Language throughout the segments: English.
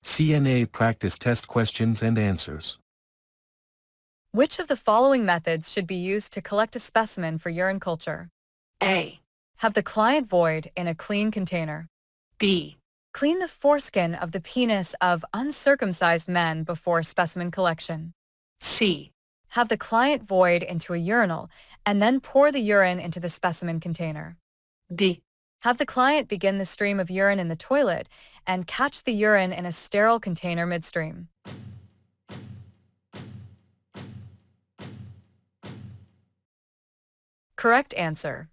CNA Practice Test questions and answers. Which of the following methods should be used to collect a specimen for urine culture? A. Have the client void in a clean container. B. Clean the foreskin of the penis of uncircumcised men before specimen collection. C. Have the client void into a urinal and then pour the urine into the specimen container. D. Have the client begin the stream of urine in the toilet and catch the urine in a sterile container midstream. Correct answer,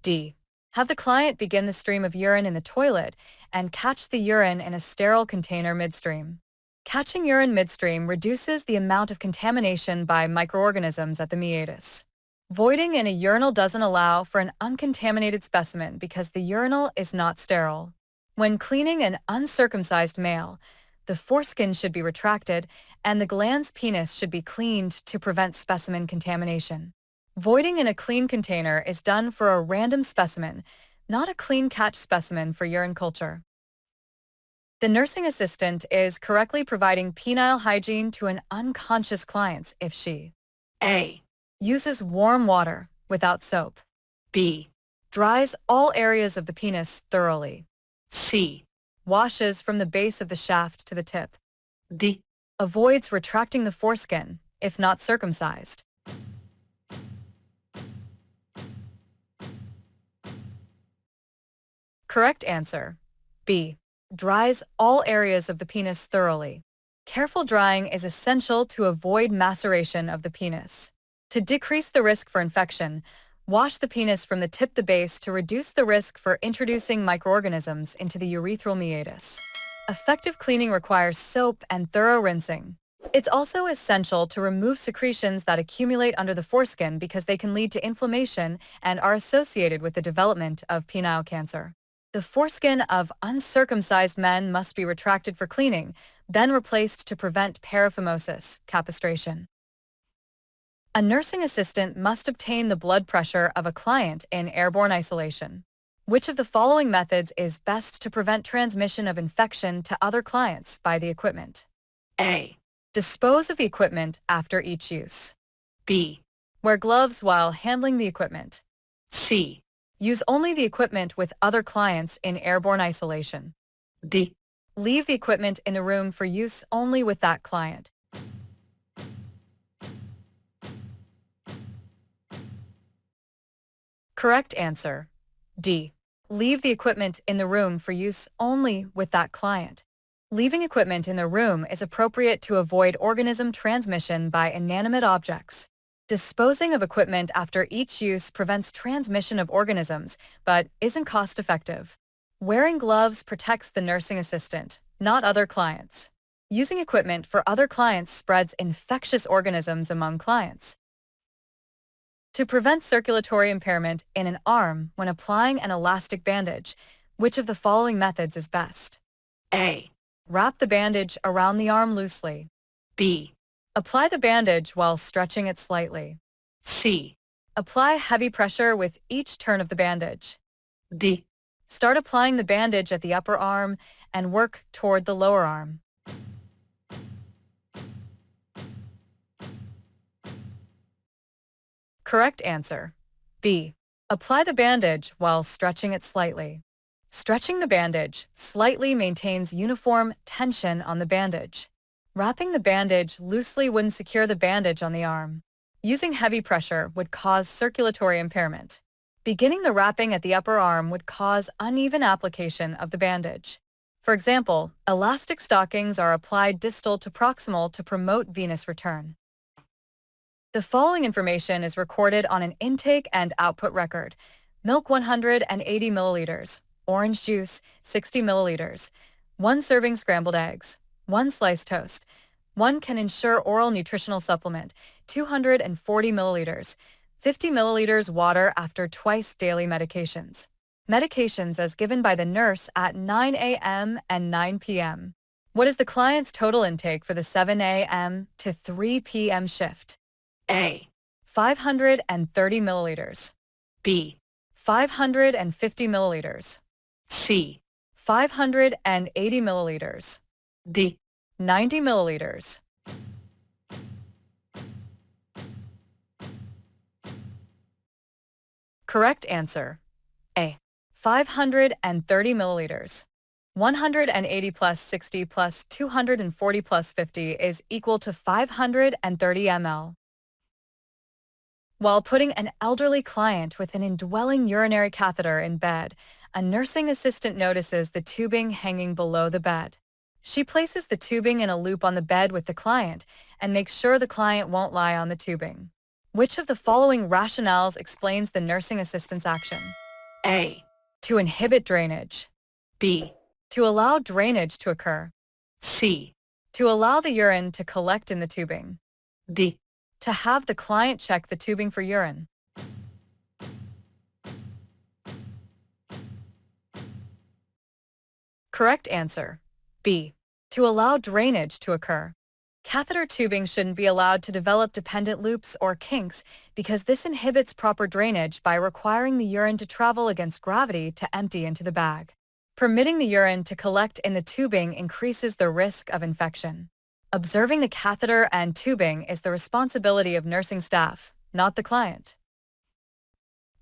D. Have the client begin the stream of urine in the toilet and catch the urine in a sterile container midstream. Catching urine midstream reduces the amount of contamination by microorganisms at the meatus. Voiding in a urinal doesn't allow for an uncontaminated specimen because the urinal is not sterile. When cleaning an uncircumcised male, the foreskin should be retracted and the glans penis should be cleaned to prevent specimen contamination. Voiding in a clean container is done for a random specimen, not a clean catch specimen for urine culture. The nursing assistant is correctly providing penile hygiene to an unconscious client if she A. uses warm water without soap. B. Dries all areas of the penis thoroughly. C. Washes from the base of the shaft to the tip. D. Avoids retracting the foreskin if not circumcised. Correct answer, B. Dries all areas of the penis thoroughly. Careful drying is essential to avoid maceration of the penis. To decrease the risk for infection, wash the penis from the tip to base to reduce the risk for introducing microorganisms into the urethral meatus. Effective cleaning requires soap and thorough rinsing. It's also essential to remove secretions that accumulate under the foreskin because they can lead to inflammation and are associated with the development of penile cancer. The foreskin of uncircumcised men must be retracted for cleaning, then replaced to prevent paraphimosis, capistration. A nursing assistant must obtain the blood pressure of a client in airborne isolation. Which of the following methods is best to prevent transmission of infection to other clients by the equipment? A. Dispose of the equipment after each use. B. Wear gloves while handling the equipment. C. Use only the equipment with other clients in airborne isolation. D. Leave the equipment in the room for use only with that client. Correct answer, D. Leave the equipment in the room for use only with that client. Leaving equipment in the room is appropriate to avoid organism transmission by inanimate objects. Disposing of equipment after each use prevents transmission of organisms, but isn't cost-effective. Wearing gloves protects the nursing assistant, not other clients. Using equipment for other clients spreads infectious organisms among clients. To prevent circulatory impairment in an arm when applying an elastic bandage, which of the following methods is best? A. Wrap the bandage around the arm loosely. B. Apply the bandage while stretching it slightly. C. Apply heavy pressure with each turn of the bandage. D. Start applying the bandage at the upper arm and work toward the lower arm. Correct answer, B. Apply the bandage while stretching it slightly. Stretching the bandage slightly maintains uniform tension on the bandage. Wrapping the bandage loosely wouldn't secure the bandage on the arm. Using heavy pressure would cause circulatory impairment. Beginning the wrapping at the upper arm would cause uneven application of the bandage. For example, elastic stockings are applied distal to proximal to promote venous return. The following information is recorded on an intake and output record. Milk 180 milliliters, orange juice 60 milliliters, 1 serving scrambled eggs, 1 sliced toast. 1 can ensure oral nutritional supplement, 240 milliliters, 50 milliliters water after twice daily medications. Medications as given by the nurse at 9 a.m. and 9 p.m. What is the client's total intake for the 7 a.m. to 3 p.m. shift? A. 530 milliliters. B. 550 milliliters. C. 580 milliliters. D. 90 milliliters. Correct answer. A. 530 milliliters. 180 plus 60 plus 240 plus 50 is equal to 530 ml. While putting an elderly client with an indwelling urinary catheter in bed, a nursing assistant notices the tubing hanging below the bed. She places the tubing in a loop on the bed with the client and makes sure the client won't lie on the tubing. Which of the following rationales explains the nursing assistant's action? A. To inhibit drainage. B. To allow drainage to occur. C. To allow the urine to collect in the tubing. D. To have the client check the tubing for urine. Correct answer. B. To allow drainage to occur. Catheter tubing shouldn't be allowed to develop dependent loops or kinks because this inhibits proper drainage by requiring the urine to travel against gravity to empty into the bag. Permitting the urine to collect in the tubing increases the risk of infection. Observing the catheter and tubing is the responsibility of nursing staff, not the client.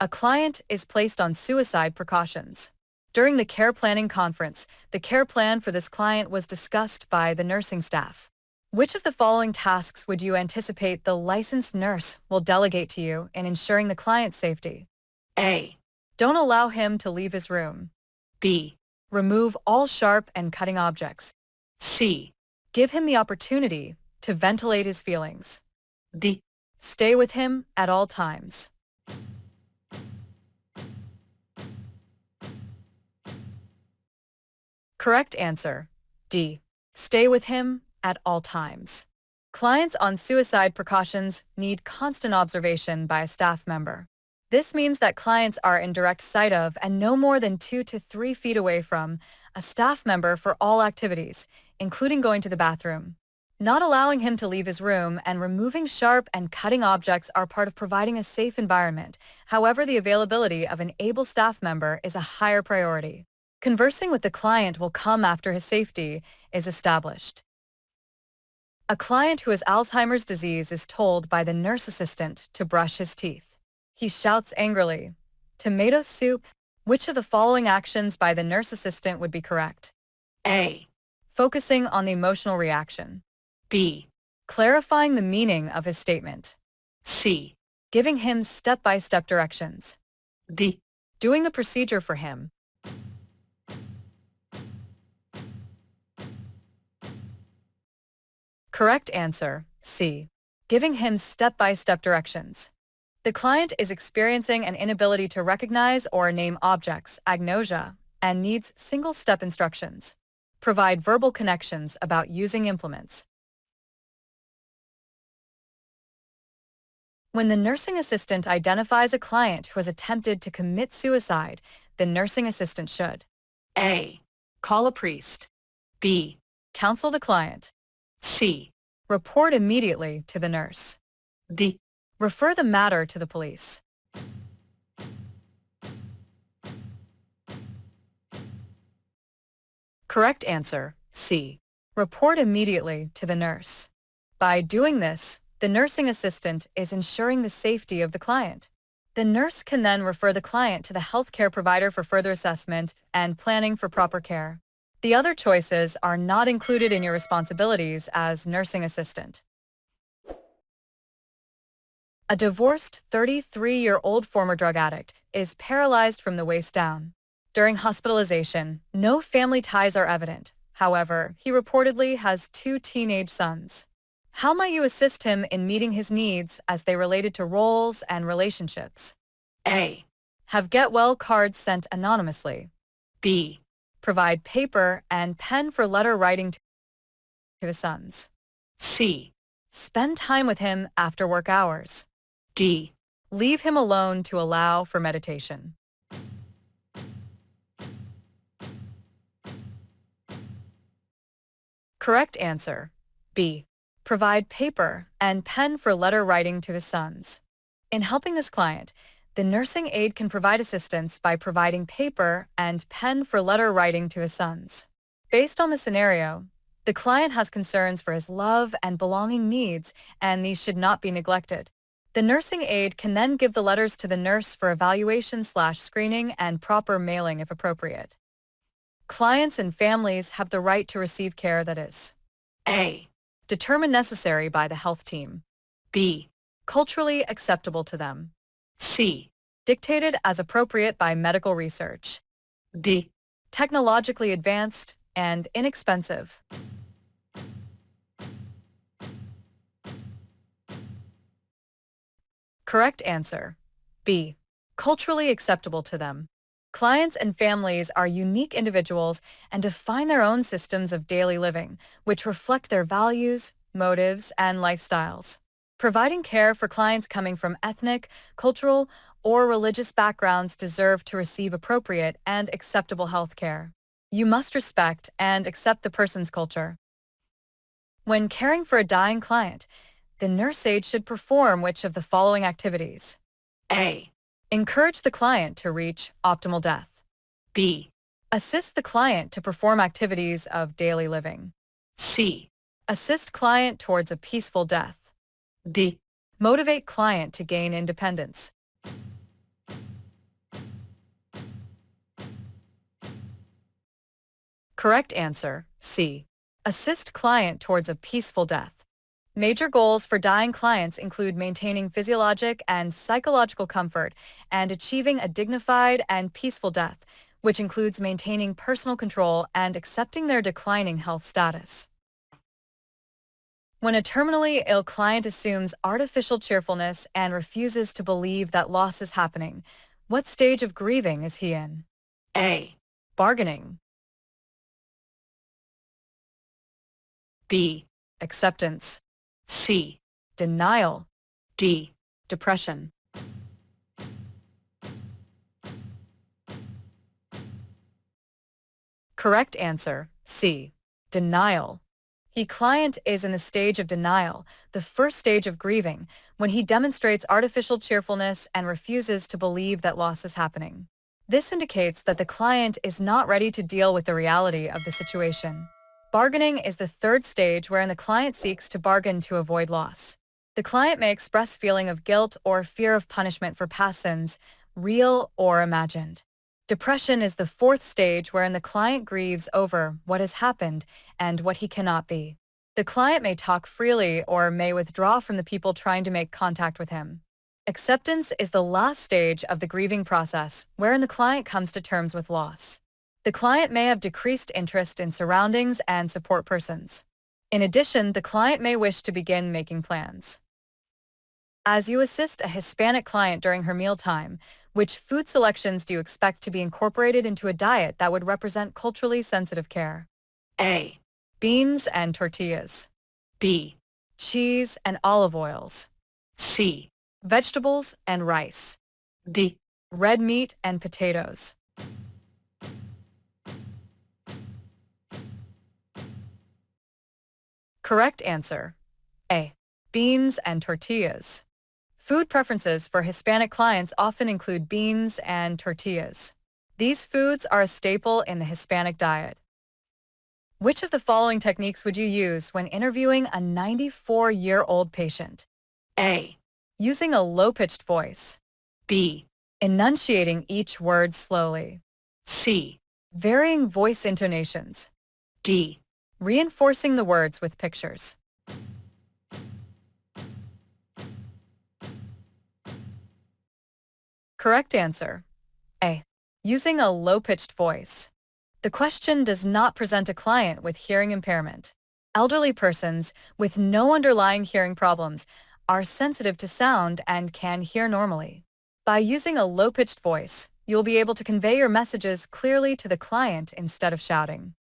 A client is placed on suicide precautions. During the care planning conference, the care plan for this client was discussed by the nursing staff. Which of the following tasks would you anticipate the licensed nurse will delegate to you in ensuring the client's safety? A. Don't allow him to leave his room. B. Remove all sharp and cutting objects. C. Give him the opportunity to ventilate his feelings. D. Stay with him at all times. Correct answer. D. Stay with him at all times. Clients on suicide precautions need constant observation by a staff member. This means that clients are in direct sight of and no more than 2 to 3 feet away from a staff member for all activities, including going to the bathroom. Not allowing him to leave his room and removing sharp and cutting objects are part of providing a safe environment. However, the availability of an able staff member is a higher priority. Conversing with the client will come after his safety is established. A client who has Alzheimer's disease is told by the nurse assistant to brush his teeth. He shouts angrily, "Tomato soup." Which of the following actions by the nurse assistant would be correct? A. Focusing on the emotional reaction. B. Clarifying the meaning of his statement. C. Giving him step-by-step directions. D. Doing the procedure for him. Correct answer, C. Giving him step-by-step directions. The client is experiencing an inability to recognize or name objects, agnosia, and needs single-step instructions. Provide verbal connections about using implements. When the nursing assistant identifies a client who has attempted to commit suicide, the nursing assistant should A. Call a priest. B. counsel the client, C. report immediately to the nurse, D. refer the matter to the police. Correct answer, C. Report immediately to the nurse. By doing this, the nursing assistant is ensuring the safety of the client. The nurse can then refer the client to the healthcare provider for further assessment and planning for proper care. The other choices are not included in your responsibilities as nursing assistant. A divorced 33-year-old former drug addict is paralyzed from the waist down. During hospitalization, no family ties are evident. However, he reportedly has 2 teenage sons. How might you assist him in meeting his needs as they related to roles and relationships? A. Have get-well cards sent anonymously. B. Provide paper and pen for letter writing to his sons. C. Spend time with him after work hours. D. Leave him alone to allow for meditation. Correct answer, B. Provide paper and pen for letter writing to his sons. In helping this client, the nursing aide can provide assistance by providing paper and pen for letter writing to his sons. Based on the scenario, The client has concerns for his love and belonging needs, and these should not be neglected. The nursing aide can then give the letters to the nurse for evaluation/screening and proper mailing if appropriate. Clients and families have the right to receive care that is A. determined necessary by the health team, B. culturally acceptable to them, C. dictated as appropriate by medical research, D. technologically advanced, and inexpensive. Correct answer, B. Culturally acceptable to them. Clients and families are unique individuals and define their own systems of daily living, which reflect their values, motives, and lifestyles. Providing care for clients coming from ethnic, cultural, or religious backgrounds deserve to receive appropriate and acceptable health care. You must respect and accept the person's culture. When caring for a dying client, the nurse aide should perform which of the following activities? A. Encourage the client to reach optimal death. B. Assist the client to perform activities of daily living. C. Assist client towards a peaceful death. D. Motivate client to gain independence. Correct answer, C. Assist client towards a peaceful death. Major goals for dying clients include maintaining physiologic and psychological comfort and achieving a dignified and peaceful death, which includes maintaining personal control and accepting their declining health status. When a terminally ill client assumes artificial cheerfulness and refuses to believe that loss is happening, what stage of grieving is he in? A. Bargaining. B. Acceptance. C. Denial. D. Depression. Correct answer, C. Denial. The client is in the stage of denial, the first stage of grieving, when he demonstrates artificial cheerfulness and refuses to believe that loss is happening. This indicates that the client is not ready to deal with the reality of the situation. Bargaining is the third stage wherein the client seeks to bargain to avoid loss. The client may express feeling of guilt or fear of punishment for past sins, real or imagined. Depression is the fourth stage wherein the client grieves over what has happened and what he cannot be. The client may talk freely or may withdraw from the people trying to make contact with him. Acceptance is the last stage of the grieving process wherein the client comes to terms with loss. The client may have decreased interest in surroundings and support persons. In addition, the client may wish to begin making plans. As you assist a Hispanic client during her mealtime, which food selections do you expect to be incorporated into a diet that would represent culturally sensitive care? A. Beans and tortillas. B. Cheese and olive oils. C. Vegetables and rice. D. Red meat and potatoes. Correct answer, A. Beans and tortillas. Food preferences for Hispanic clients often include beans and tortillas. These foods are a staple in the Hispanic diet. Which of the following techniques would you use when interviewing a 94-year-old patient? A. Using a low-pitched voice. B. Enunciating each word slowly. C. Varying voice intonations. D. Reinforcing the words with pictures. Correct answer, A. Using a low-pitched voice. The question does not present a client with hearing impairment. Elderly persons with no underlying hearing problems are sensitive to sound and can hear normally. By using a low-pitched voice, you'll be able to convey your messages clearly to the client instead of shouting.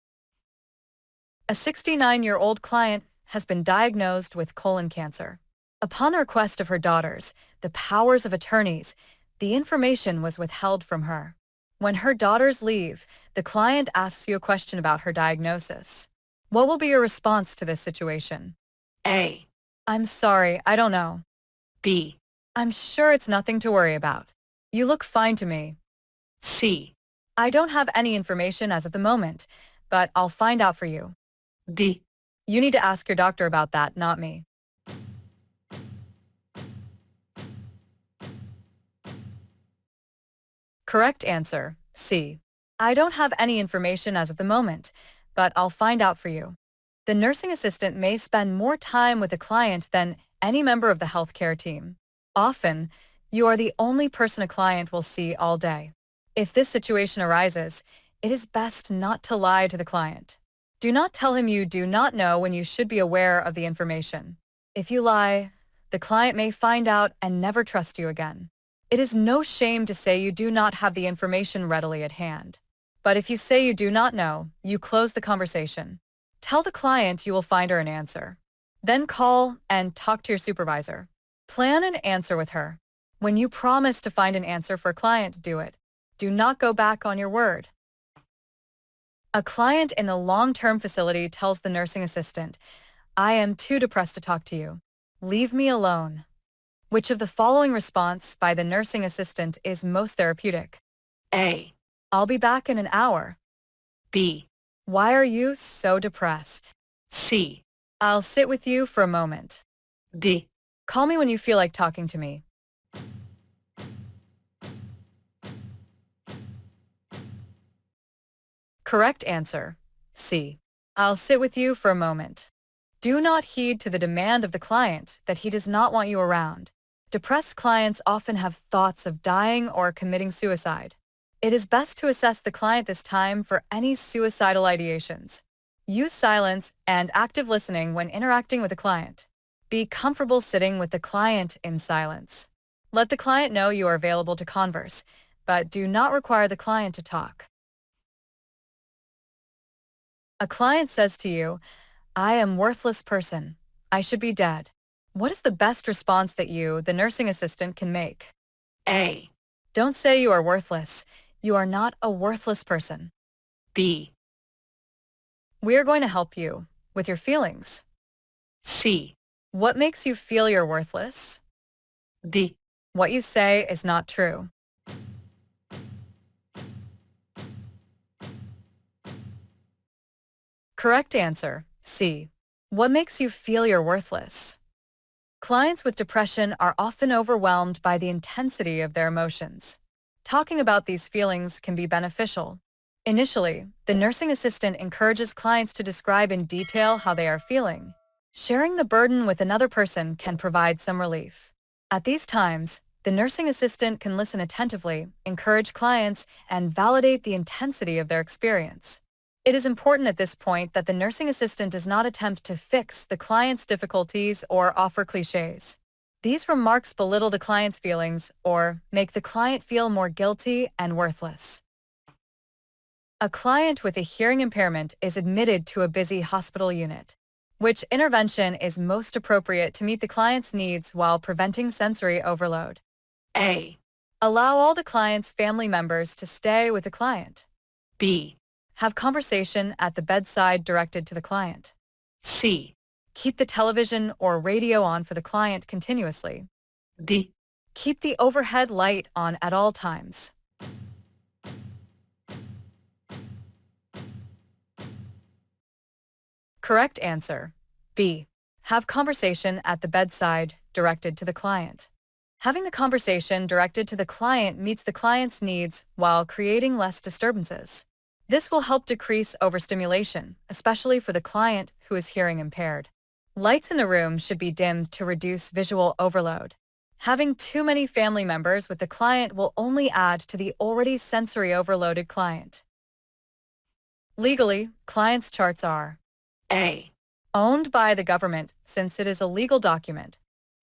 A 69-year-old client has been diagnosed with colon cancer. Upon request of her daughters, the powers of attorneys, the information was withheld from her. When her daughters leave, the client asks you a question about her diagnosis. What will be your response to this situation? A. I'm sorry, I don't know. B. I'm sure it's nothing to worry about. You look fine to me. C. I don't have any information as of the moment, but I'll find out for you. D. You need to ask your doctor about that, not me. Correct answer, C. I don't have any information as of the moment, but I'll find out for you. The nursing assistant may spend more time with the client than any member of the healthcare team. Often, you are the only person a client will see all day. If this situation arises, it is best not to lie to the client. Do not tell him you do not know when you should be aware of the information. If you lie, the client may find out and never trust you again. It is no shame to say you do not have the information readily at hand. But if you say you do not know, you close the conversation. Tell the client you will find her an answer. Then call and talk to your supervisor. Plan an answer with her. When you promise to find an answer for a client, do it. Do not go back on your word. A client in a long-term facility tells the nursing assistant, "I am too depressed to talk to you. Leave me alone." Which of the following response by the nursing assistant is most therapeutic? A. "I'll be back in an hour." B. "Why are you so depressed?" C. "I'll sit with you for a moment." D. "Call me when you feel like talking to me." Correct answer, C. "I'll sit with you for a moment." Do not heed to the demand of the client that he does not want you around. Depressed clients often have thoughts of dying or committing suicide. It is best to assess the client this time for any suicidal ideations. Use silence and active listening when interacting with the client. Be comfortable sitting with the client in silence. Let the client know you are available to converse, but do not require the client to talk. A client says to you, "I am a worthless person. I should be dead." What is the best response that you, the nursing assistant, can make? A. Don't say you are worthless. You are not a worthless person. B. We are going to help you with your feelings. C. What makes you feel you're worthless? D. What you say is not true. Correct answer, C. What makes you feel you're worthless? Clients with depression are often overwhelmed by the intensity of their emotions. Talking about these feelings can be beneficial. Initially, the nursing assistant encourages clients to describe in detail how they are feeling. Sharing the burden with another person can provide some relief. At these times, the nursing assistant can listen attentively, encourage clients, and validate the intensity of their experience. It is important at this point that the nursing assistant does not attempt to fix the client's difficulties or offer cliches. These remarks belittle the client's feelings or make the client feel more guilty and worthless. A client with a hearing impairment is admitted to a busy hospital unit. Which intervention is most appropriate to meet the client's needs while preventing sensory overload? A. Allow all the client's family members to stay with the client. B. Have conversation at the bedside directed to the client. C. Keep the television or radio on for the client continuously. D. Keep the overhead light on at all times. Correct answer, B. Have conversation at the bedside directed to the client. Having the conversation directed to the client meets the client's needs while creating less disturbances. This will help decrease overstimulation, especially for the client who is hearing impaired. Lights in the room should be dimmed to reduce visual overload. Having too many family members with the client will only add to the already sensory overloaded client. Legally, clients' charts are A. owned by the government since it is a legal document,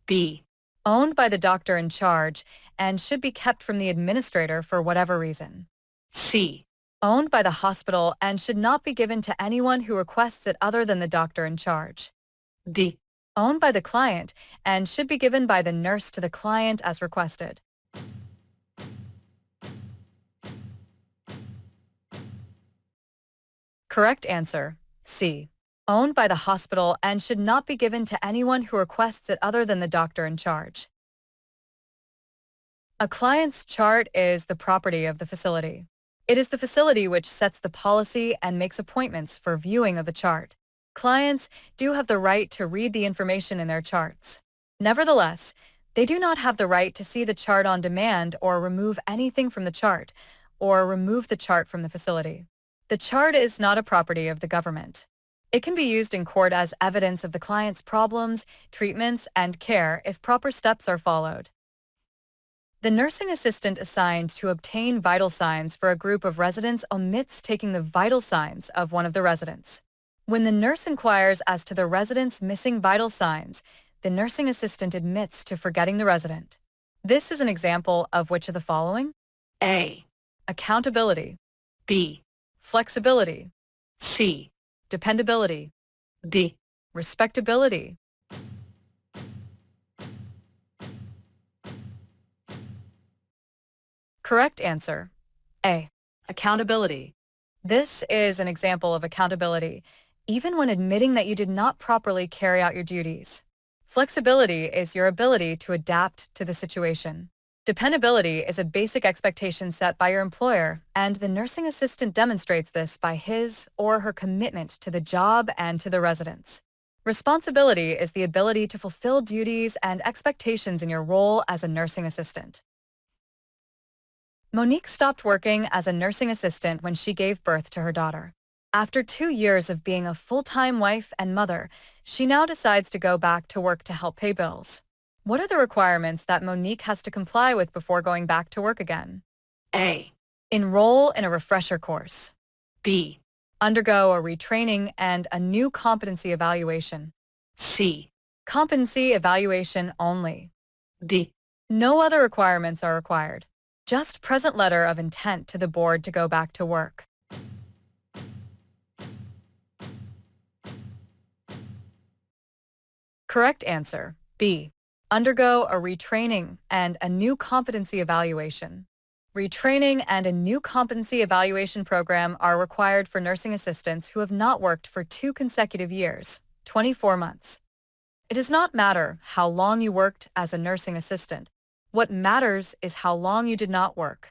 B. owned by the doctor in charge and should be kept from the administrator for whatever reason, C. owned by the hospital and should not be given to anyone who requests it other than the doctor in charge, D. owned by the client and should be given by the nurse to the client as requested. Correct answer, C. Owned by the hospital and should not be given to anyone who requests it other than the doctor in charge. A client's chart is the property of the facility. It is the facility which sets the policy and makes appointments for viewing of the chart. Clients do have the right to read the information in their charts. Nevertheless, they do not have the right to see the chart on demand or remove anything from the chart, or remove the chart from the facility. The chart is not a property of the government. It can be used in court as evidence of the client's problems, treatments, and care if proper steps are followed. The nursing assistant assigned to obtain vital signs for a group of residents omits taking the vital signs of one of the residents. When the nurse inquires as to the resident's missing vital signs, the nursing assistant admits to forgetting the resident. This is an example of which of the following? A, Accountability, B, flexibility, C, dependability, D. respectability. Correct answer, A. Accountability. This is an example of accountability, even when admitting that you did not properly carry out your duties. Flexibility is your ability to adapt to the situation. Dependability is a basic expectation set by your employer, and the nursing assistant demonstrates this by his or her commitment to the job and to the residents. Responsibility is the ability to fulfill duties and expectations in your role as a nursing assistant. Monique stopped working as a nursing assistant when she gave birth to her daughter. After 2 years of being a full-time wife and mother, she now decides to go back to work to help pay bills. What are the requirements that Monique has to comply with before going back to work again? A, Enroll in a refresher course. B, Undergo a retraining and a new competency evaluation. C, Competency evaluation only. D. No other requirements are required. Just present letter of intent to the board to go back to work. Correct answer, B. Undergo a retraining and a new competency evaluation. Retraining and a new competency evaluation program are required for nursing assistants who have not worked for 2 consecutive years, 24 months. It does not matter how long you worked as a nursing assistant. What matters is how long you did not work.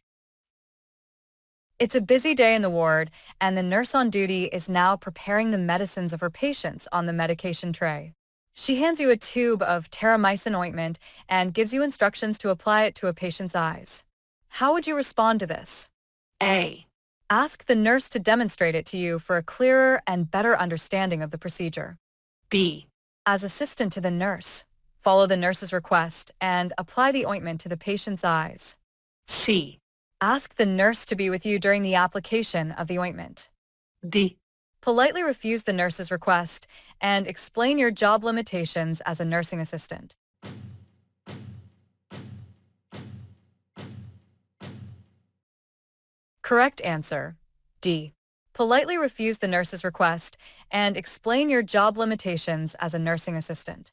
It's a busy day in the ward, and the nurse on duty is now preparing the medicines of her patients on the medication tray. She hands you a tube of terramycin ointment and gives you instructions to apply it to a patient's eyes. How would you respond to this? A, Ask the nurse to demonstrate it to you for a clearer and better understanding of the procedure. B, As assistant to the nurse, follow the nurse's request and apply the ointment to the patient's eyes. C, Ask the nurse to be with you during the application of the ointment. D. Politely refuse the nurse's request and explain your job limitations as a nursing assistant. Correct answer, D. Politely refuse the nurse's request and explain your job limitations as a nursing assistant.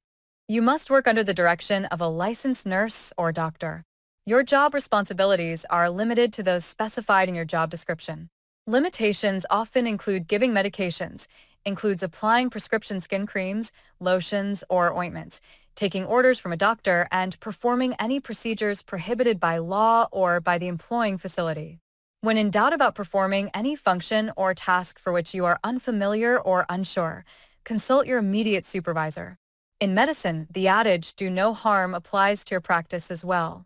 You must work under the direction of a licensed nurse or doctor. Your job responsibilities are limited to those specified in your job description. Limitations often include giving medications, includes applying prescription skin creams, lotions, or ointments, taking orders from a doctor, and performing any procedures prohibited by law or by the employing facility. When in doubt about performing any function or task for which you are unfamiliar or unsure, consult your immediate supervisor. In medicine, the adage, "do no harm," applies to your practice as well.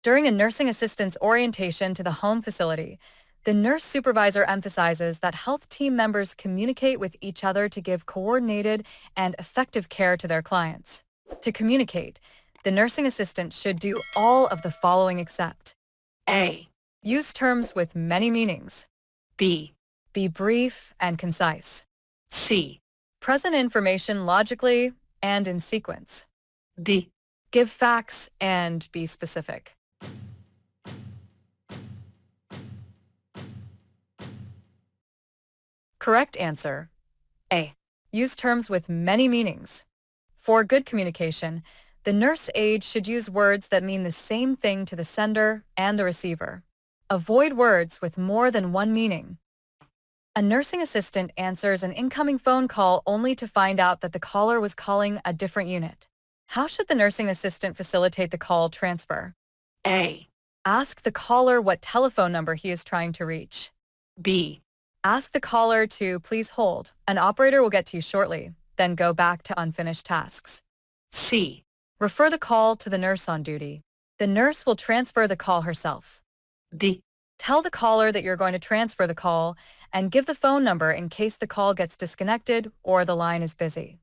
During a nursing assistant's orientation to the home facility, the nurse supervisor emphasizes that health team members communicate with each other to give coordinated and effective care to their clients. To communicate, the nursing assistant should do all of the following except: A, use terms with many meanings. B, Be brief and concise. C, Present information logically and in sequence. D. Give facts and be specific. Correct answer, A. Use terms with many meanings. For good communication, the nurse aide should use words that mean the same thing to the sender and the receiver. Avoid words with more than one meaning. A nursing assistant answers an incoming phone call only to find out that the caller was calling a different unit. How should the nursing assistant facilitate the call transfer? A, Ask the caller what telephone number he is trying to reach. B, Ask the caller to please hold. An operator will get to you shortly, then go back to unfinished tasks. C. Refer the call to the nurse on duty. The nurse will transfer the call herself. D. Tell the caller that you're going to transfer the call and give the phone number in case the call gets disconnected or the line is busy.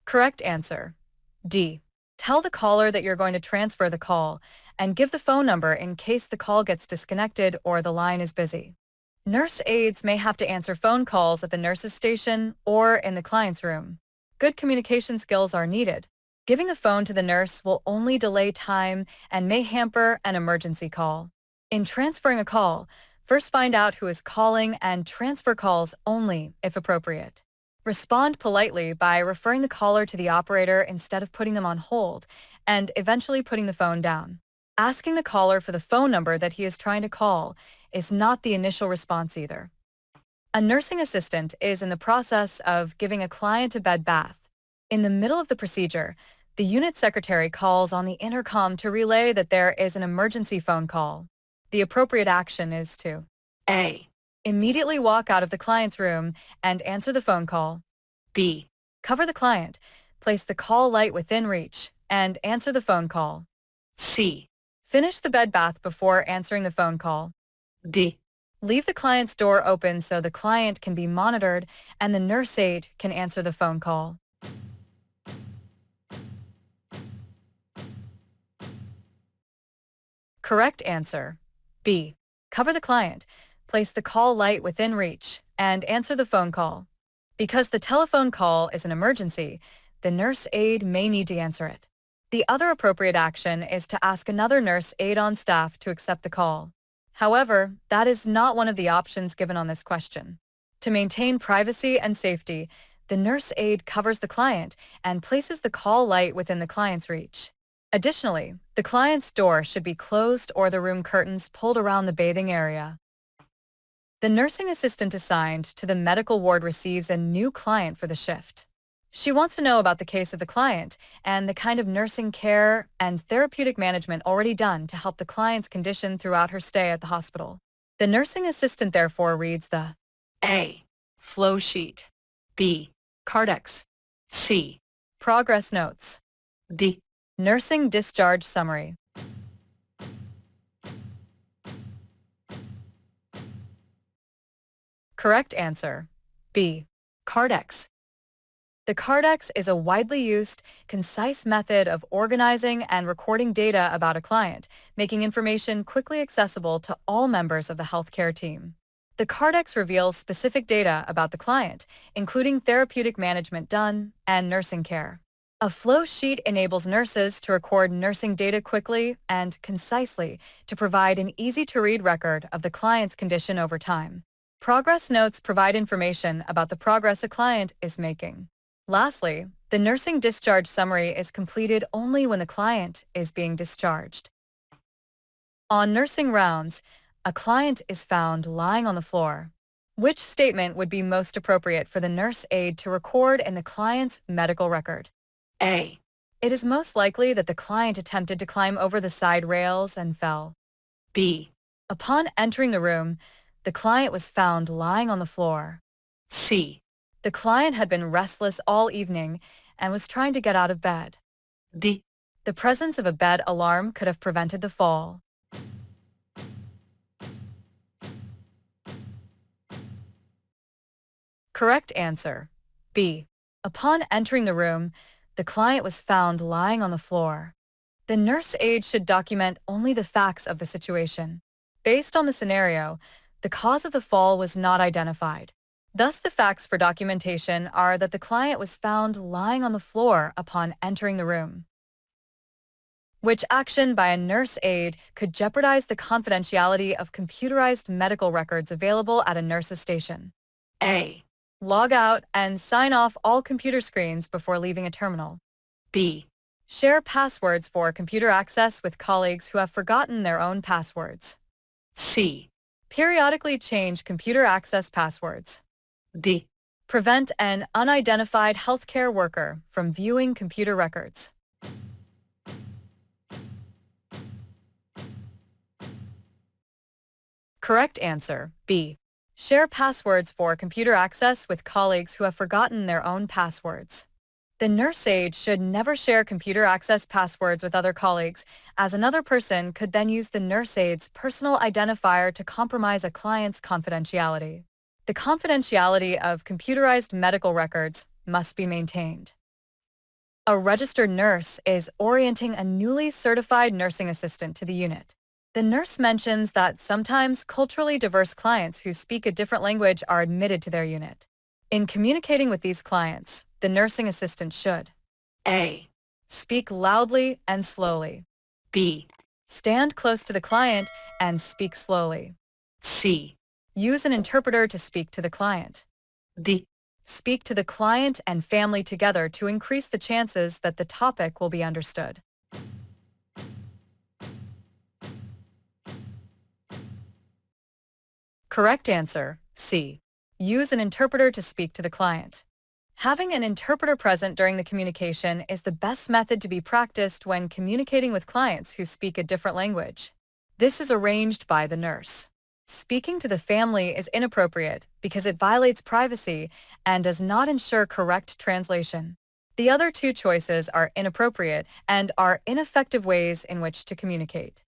Correct answer. D. Tell the caller that you're going to transfer the call and give the phone number in case the call gets disconnected or the line is busy. Nurse aides may have to answer phone calls at the nurse's station or in the client's room. Good communication skills are needed. Giving the phone to the nurse will only delay time and may hamper an emergency call. In transferring a call, first find out who is calling and transfer calls only if appropriate. Respond politely by referring the caller to the operator instead of putting them on hold and eventually putting the phone down. Asking the caller for the phone number that he is trying to call is not the initial response either. A nursing assistant is in the process of giving a client a bed bath. In the middle of the procedure, the unit secretary calls on the intercom to relay that there is an emergency phone call. The appropriate action is to A. immediately walk out of the client's room and answer the phone call. B. Cover the client, place the call light within reach, and answer the phone call. C. Finish the bed bath before answering the phone call. D. Leave the client's door open so the client can be monitored and the nurse aide can answer the phone call. Correct answer. B. Cover the client, place the call light within reach, and answer the phone call. Because the telephone call is an emergency, the nurse aide may need to answer it. The other appropriate action is to ask another nurse aide on staff to accept the call. However, that is not one of the options given on this question. To maintain privacy and safety, the nurse aide covers the client and places the call light within the client's reach. Additionally, the client's door should be closed or the room curtains pulled around the bathing area. The nursing assistant assigned to the medical ward receives a new client for the shift. She wants to know about the case of the client and the kind of nursing care and therapeutic management already done to help the client's condition throughout her stay at the hospital. The nursing assistant therefore reads the A. Flow sheet. B. Cardex. C. progress notes. D. Nursing discharge summary. Correct answer. B. Cardex. The Cardex is a widely used, concise method of organizing and recording data about a client, making information quickly accessible to all members of the healthcare team. The Cardex reveals specific data about the client, including therapeutic management done and nursing care. A flow sheet enables nurses to record nursing data quickly and concisely to provide an easy-to-read record of the client's condition over time. Progress notes provide information about the progress a client is making. Lastly, the nursing discharge summary is completed only when the client is being discharged. On nursing rounds, a client is found lying on the floor. Which statement would be most appropriate for the nurse aide to record in the client's medical record? A. It is most likely that the client attempted to climb over the side rails and fell. B. Upon entering the room, the client was found lying on the floor. C. The client had been restless all evening and was trying to get out of bed. D. The presence of a bed alarm could have prevented the fall. Correct answer. B. Upon entering the room, the client was found lying on the floor. The nurse aide should document only the facts of the situation. Based on the scenario, the cause of the fall was not identified. Thus, the facts for documentation are that the client was found lying on the floor upon entering the room. Which action by a nurse aide could jeopardize the confidentiality of computerized medical records available at a nurse's station? A. Log out and sign off all computer screens before leaving a terminal. B. Share passwords for computer access with colleagues who have forgotten their own passwords. C. Periodically change computer access passwords. D. Prevent an unidentified healthcare worker from viewing computer records. Correct answer, B. Share passwords for computer access with colleagues who have forgotten their own passwords. The nurse aide should never share computer access passwords with other colleagues, as another person could then use the nurse aide's personal identifier to compromise a client's confidentiality. The confidentiality of computerized medical records must be maintained. A registered nurse is orienting a newly certified nursing assistant to the unit. The nurse mentions that sometimes culturally diverse clients who speak a different language are admitted to their unit. In communicating with these clients, the nursing assistant should A. speak loudly and slowly, B. stand close to the client and speak slowly, C. use an interpreter to speak to the client, D. speak to the client and family together to increase the chances that the topic will be understood. Correct answer, C. Use an interpreter to speak to the client. Having an interpreter present during the communication is the best method to be practiced when communicating with clients who speak a different language. This is arranged by the nurse. Speaking to the family is inappropriate because it violates privacy and does not ensure correct translation. The other two choices are inappropriate and are ineffective ways in which to communicate.